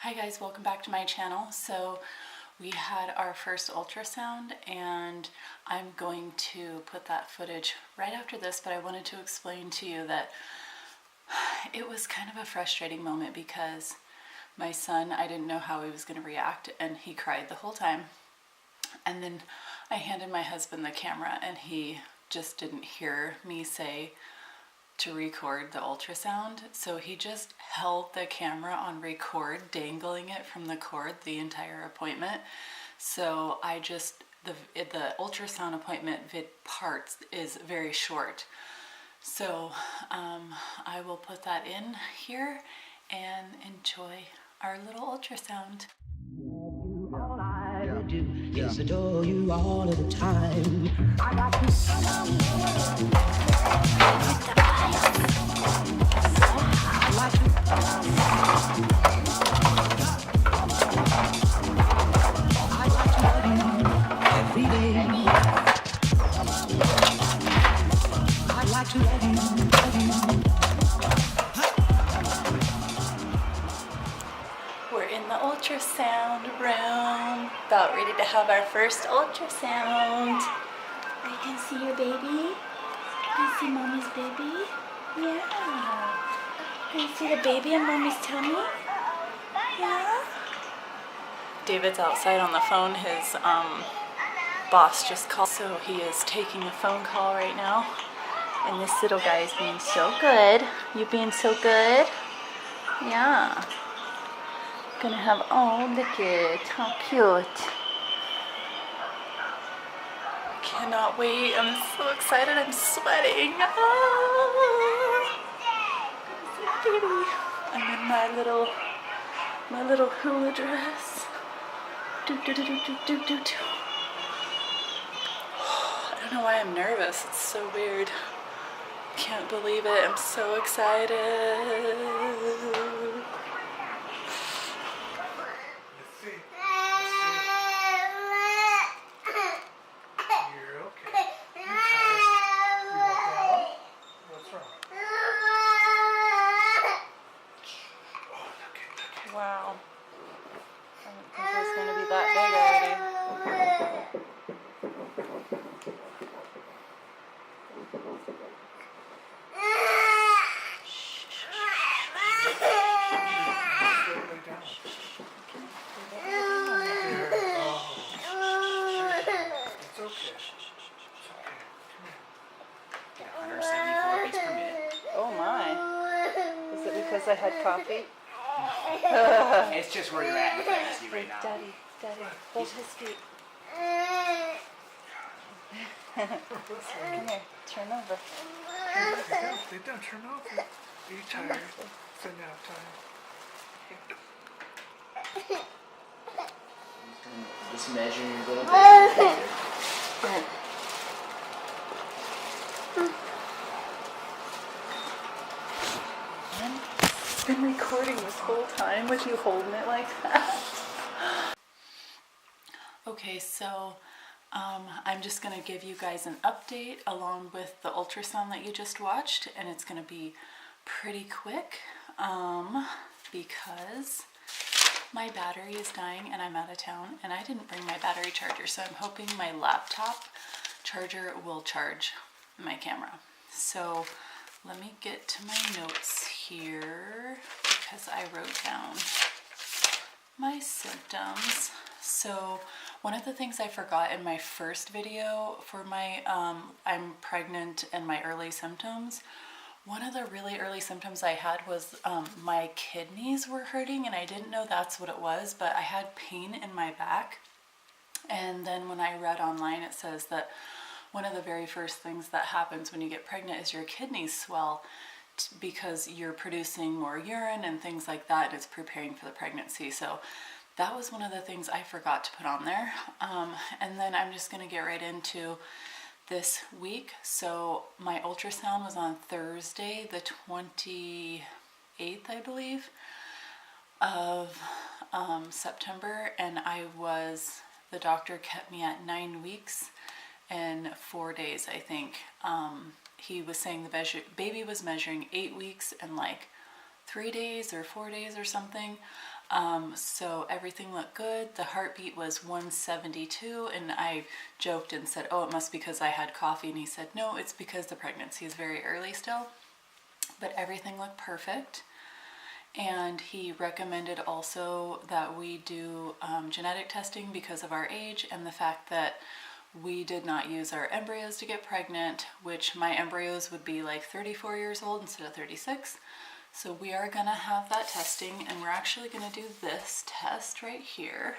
Hi guys, welcome back to my channel. So we had our first ultrasound and I'm going to put that footage right after this, but I wanted to explain to you that it was kind of a frustrating moment because my son, I didn't know how he was going to react and he cried the whole time. And then I handed my husband the camera and he just didn't hear me say to record the ultrasound, so he just held the camera on record, dangling it from the cord the entire appointment. So I just, the ultrasound appointment parts is very short. So I will put that in here and enjoy our little ultrasound. All I do is adore you all of the time. I got to every day. I'd like to love you. We're in the ultrasound room, about ready to have our first ultrasound. I can see your baby. Can you see mommy's baby? Yeah. Can you see the baby in mommy's tummy? Yeah. David's outside on the phone. His boss just called, so he is taking a phone call right now. And this little guy is being so good. You being so good? Yeah. Gonna have, oh, look it, how cute. Cannot wait, I'm so excited, I'm sweating. Ah. Baby. I'm in my little hula dress. Do, do, do, do, do, do, do, do. I don't know why I'm nervous, it's so weird. Can't believe it, I'm so excited. Wow. I didn't think it was going to be that big already. It's okay. Get 174 beats per minute. Oh my. Is it because I had coffee? It's just where you're at in pregnancy right now. Daddy, hold his feet. Come here, turn over. They don't turn over. Are you tired? It's a nap time. Just measure your little bit. Good. I've been recording this whole time with you holding it like that. Okay, so I'm just going to give you guys an update along with the ultrasound that you just watched, and it's going to be pretty quick because my battery is dying and I'm out of town and I didn't bring my battery charger, so I'm hoping my laptop charger will charge my camera. So let me get to my notes here because I wrote down my symptoms. So one of the things I forgot in my first video for my I'm pregnant and my early symptoms, one of the really early symptoms I had was my kidneys were hurting, and I didn't know that's what it was, but I had pain in my back. And then when I read online, it says that one of the very first things that happens when you get pregnant is your kidneys swell because you're producing more urine and things like that, and it's preparing for the pregnancy. So that was one of the things I forgot to put on there. And then I'm just gonna get right into this week. So my ultrasound was on Thursday, the 28th, I believe, of September, and the doctor kept me at 9 weeks and 4 days, I think. He was saying the baby was measuring 8 weeks and like 3 days or 4 days or something. So everything looked good. The heartbeat was 172, and I joked and said, oh, it must be because I had coffee, and he said, no, it's because the pregnancy is very early still. But everything looked perfect. And he recommended also that we do genetic testing because of our age and the fact that we did not use our embryos to get pregnant, which my embryos would be like 34 years old instead of 36. So we are gonna have that testing, and we're actually gonna do this test right here.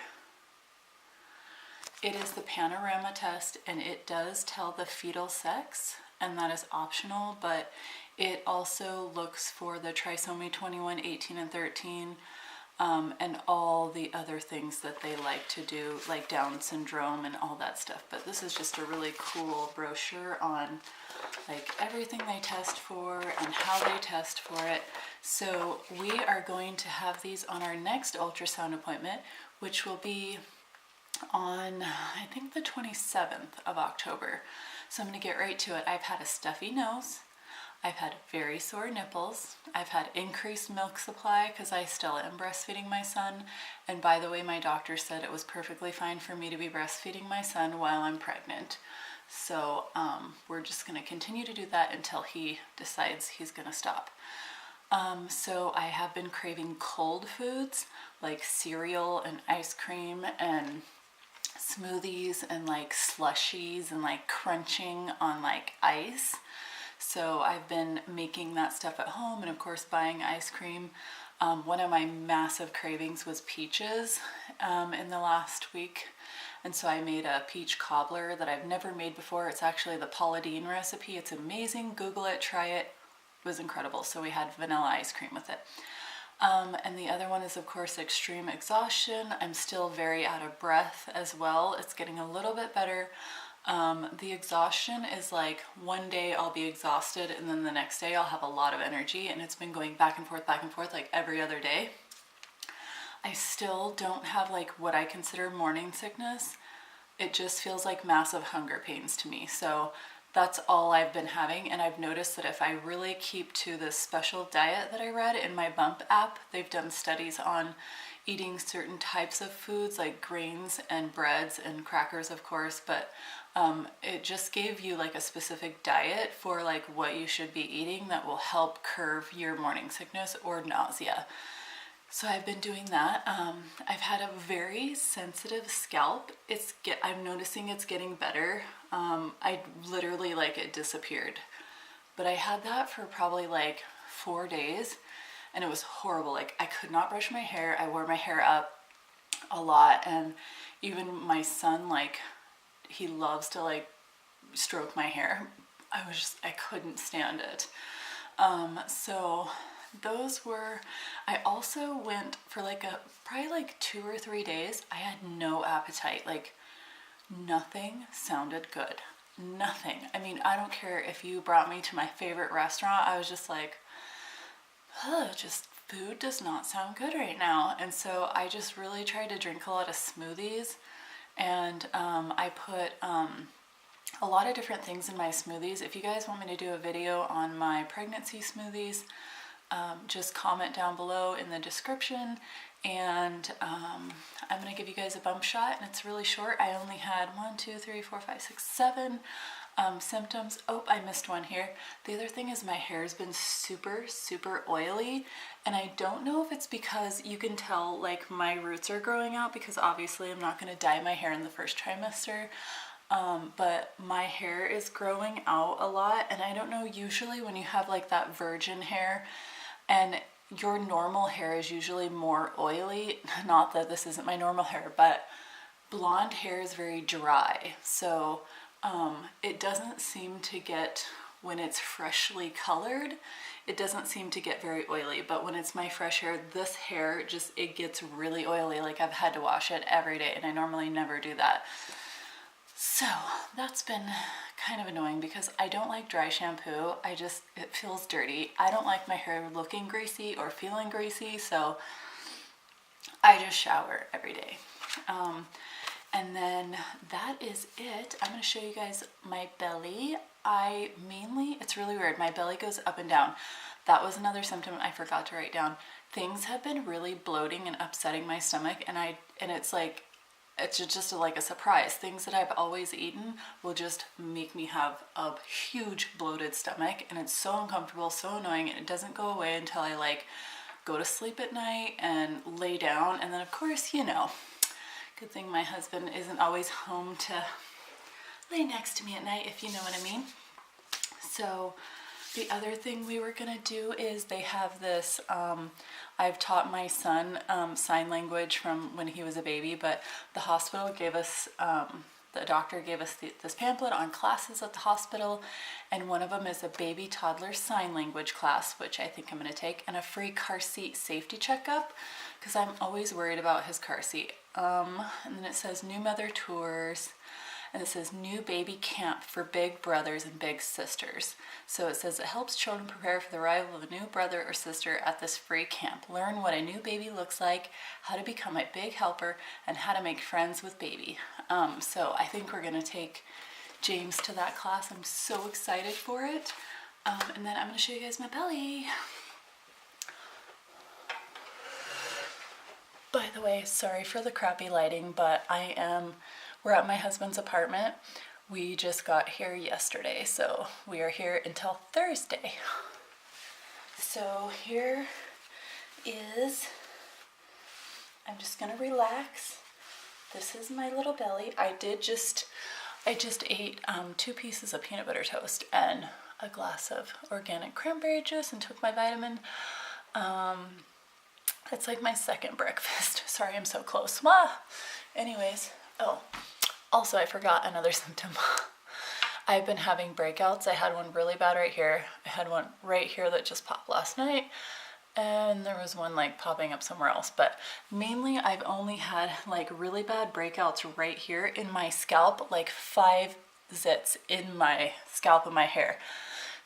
It is the panorama test, and it does tell the fetal sex, and that is optional, but it also looks for the trisomy 21, 18, and 13, and all the other things that they like to do, like Down syndrome and all that stuff. But this is just a really cool brochure on like everything they test for and how they test for it. So we are going to have these on our next ultrasound appointment, which will be on, I think, the 27th of October. So I'm going to get right to it. I've had a stuffy nose. I've had very sore nipples. I've had increased milk supply because I still am breastfeeding my son. And by the way, my doctor said it was perfectly fine for me to be breastfeeding my son while I'm pregnant. So we're just going to continue to do that until he decides he's going to stop. So I have been craving cold foods like cereal and ice cream and smoothies and like slushies and like crunching on like ice. So I've been making that stuff at home, and of course buying ice cream. One of my massive cravings was peaches in the last week. And so I made a peach cobbler that I've never made before. It's actually the Paula Deen recipe. It's amazing. Google it, try it. It was incredible. So we had vanilla ice cream with it. And the other one is, of course, extreme exhaustion. I'm still very out of breath as well. It's getting a little bit better. The exhaustion is like one day I'll be exhausted and then the next day I'll have a lot of energy, and it's been going back and forth like every other day. I still don't have like what I consider morning sickness. It just feels like massive hunger pains to me. So that's all I've been having, and I've noticed that if I really keep to this special diet that I read in my Bump app, they've done studies on eating certain types of foods like grains and breads and crackers, of course, but it just gave you like a specific diet for like what you should be eating that will help curb your morning sickness or nausea. So I've been doing that. I've had a very sensitive scalp. I'm noticing it's getting better. I literally like it disappeared, but I had that for probably like 4 days, and it was horrible. Like I could not brush my hair. I wore my hair up a lot, and even my son, like, he loves to like stroke my hair. I couldn't stand it. So those were, I also went for like probably like 2 or 3 days. I had no appetite. Like nothing sounded good. Nothing. I mean, I don't care if you brought me to my favorite restaurant. I was just like, just food does not sound good right now. And so I just really tried to drink a lot of smoothies, and I put a lot of different things in my smoothies. If you guys want me to do a video on my pregnancy smoothies, just comment down below in the description, and I'm going to give you guys a bump shot, and it's really short. I only had 1, 2, 3, 4, 5, 6, 7 symptoms. Oh, I missed one here. The other thing is my hair has been super, super oily, and I don't know if it's because you can tell like my roots are growing out, because obviously I'm not going to dye my hair in the first trimester. But my hair is growing out a lot, and I don't know, usually when you have like that virgin hair and your normal hair is usually more oily, not that this isn't my normal hair, but blonde hair is very dry. So it doesn't seem to get, when it's freshly colored, it doesn't seem to get very oily. But when it's my fresh hair, this hair just, it gets really oily. Like I've had to wash it every day, and I normally never do that. So that's been kind of annoying because I don't like dry shampoo. It feels dirty. I don't like my hair looking greasy or feeling greasy, so I just shower every day. And then that is it. I'm going to show you guys my belly. It's really weird. My belly goes up and down. That was another symptom I forgot to write down. things have been really bloating and upsetting my stomach, and it's like, it's just like a surprise. Things that I've always eaten will just make me have a huge bloated stomach, and it's so uncomfortable, so annoying, and it doesn't go away until I like go to sleep at night and lay down. And then of course, you know, good thing my husband isn't always home to lay next to me at night, if you know what I mean. So the other thing we were gonna do is they have this, I've taught my son sign language from when he was a baby, but the hospital gave us, the doctor gave us this pamphlet on classes at the hospital, and one of them is a baby toddler sign language class, which I think I'm gonna take, and a free car seat safety checkup, because I'm always worried about his car seat. And then it says new mother tours, and it says new baby camp for big brothers and big sisters. So it says it helps children prepare for the arrival of a new brother or sister at this free camp. Learn what a new baby looks like, how to become a big helper, and how to make friends with baby. So I think we're gonna take James to that class. I'm so excited for it. And then I'm gonna show you guys my belly. By the way, sorry for the crappy lighting, but we're at my husband's apartment. We just got here yesterday, so we are here until Thursday. So here is, I'm just gonna relax. This is my little belly. I just ate 2 pieces of peanut butter toast and a glass of organic cranberry juice and took my vitamin. It's like my second breakfast. Sorry, I'm so close. Anyways, oh, also I forgot another symptom. I've been having breakouts. I had one really bad right here. I had one right here that just popped last night. And there was one like popping up somewhere else. But mainly I've only had like really bad breakouts right here in my scalp, like 5 zits in my scalp and my hair.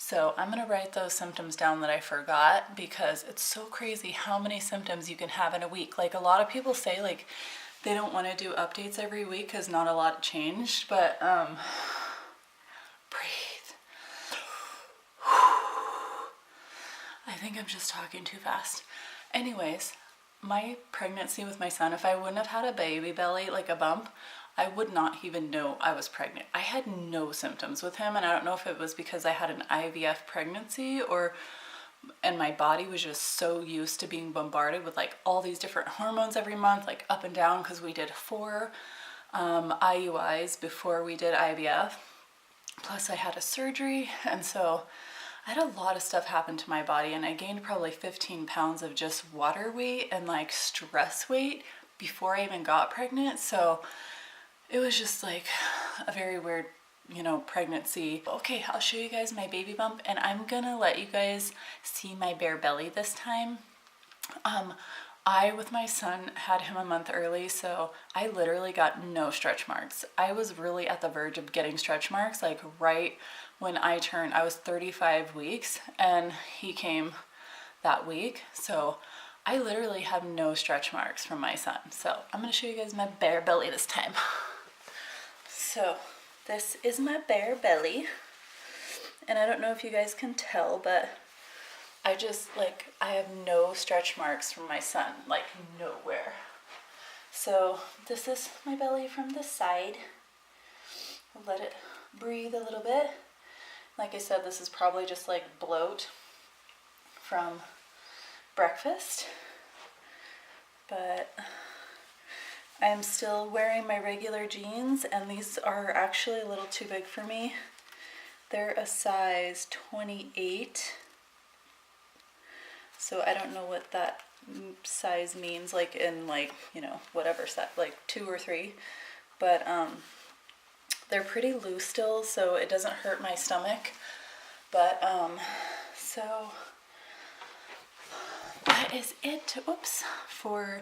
So I'm gonna write those symptoms down that I forgot, because it's so crazy how many symptoms you can have in a week. Like a lot of people say like they don't want to do updates every week because not a lot changed, but breathe. I think I'm just talking too fast. Anyways, my pregnancy with my son, if I wouldn't have had a baby belly, like a bump, I would not even know I was pregnant. I had no symptoms with him, and I don't know if it was because I had an IVF pregnancy and my body was just so used to being bombarded with like all these different hormones every month, like up and down, because we did 4 IUIs before we did IVF. Plus I had a surgery, and so I had a lot of stuff happen to my body, and I gained probably 15 pounds of just water weight and like stress weight before I even got pregnant. So it was just like a very weird, you know, pregnancy. Okay, I'll show you guys my baby bump, and I'm gonna let you guys see my bare belly this time. I, with my son, had him a month early, so I literally got no stretch marks. I was really at the verge of getting stretch marks, like right when I was 35 weeks, and he came that week. So I literally have no stretch marks from my son. So I'm gonna show you guys my bare belly this time. So this is my bare belly, and I don't know if you guys can tell, but I have no stretch marks from my son, like nowhere. So this is my belly from the side. I'll let it breathe a little bit. Like I said, this is probably just like bloat from breakfast, but I'm still wearing my regular jeans, and these are actually a little too big for me. They're a size 28. So I don't know what that size means, like in like, you know, whatever size, like 2 or 3. But they're pretty loose still, so it doesn't hurt my stomach. But so that is it, for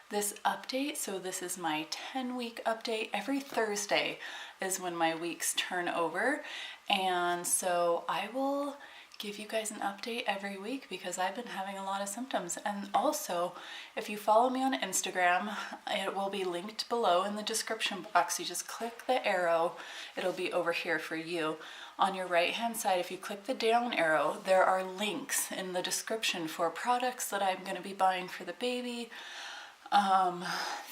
this update. So this is my 10-week update. Every Thursday is when my weeks turn over, and so I will give you guys an update every week because I've been having a lot of symptoms. And also, if you follow me on Instagram, it will be linked below in the description box. You just click the arrow, it'll be over here for you. on your right hand side, if you click the down arrow, there are links in the description for products that I'm going to be buying for the baby,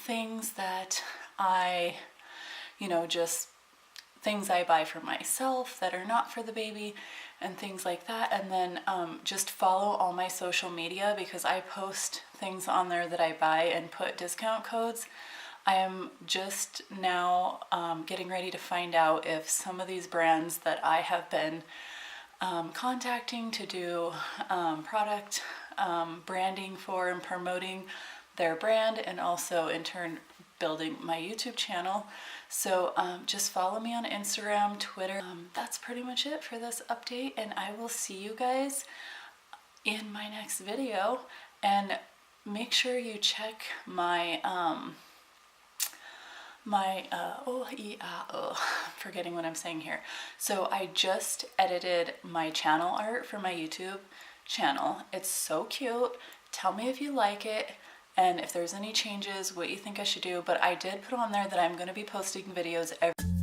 things that I, just things I buy for myself that are not for the baby, and things like that. And then just follow all my social media, because I post things on there that I buy and put discount codes. I am just now getting ready to find out if some of these brands that I have been contacting to do product branding for and promoting their brand, and also in turn building my YouTube channel. So just follow me on Instagram, Twitter. That's pretty much it for this update, and I will see you guys in my next video. And make sure you check my forgetting what I'm saying here. So I just edited my channel art for my YouTube channel. It's so cute. Tell me if you like it, and if there's any changes, what you think I should do. But I did put on there that I'm going to be posting videos every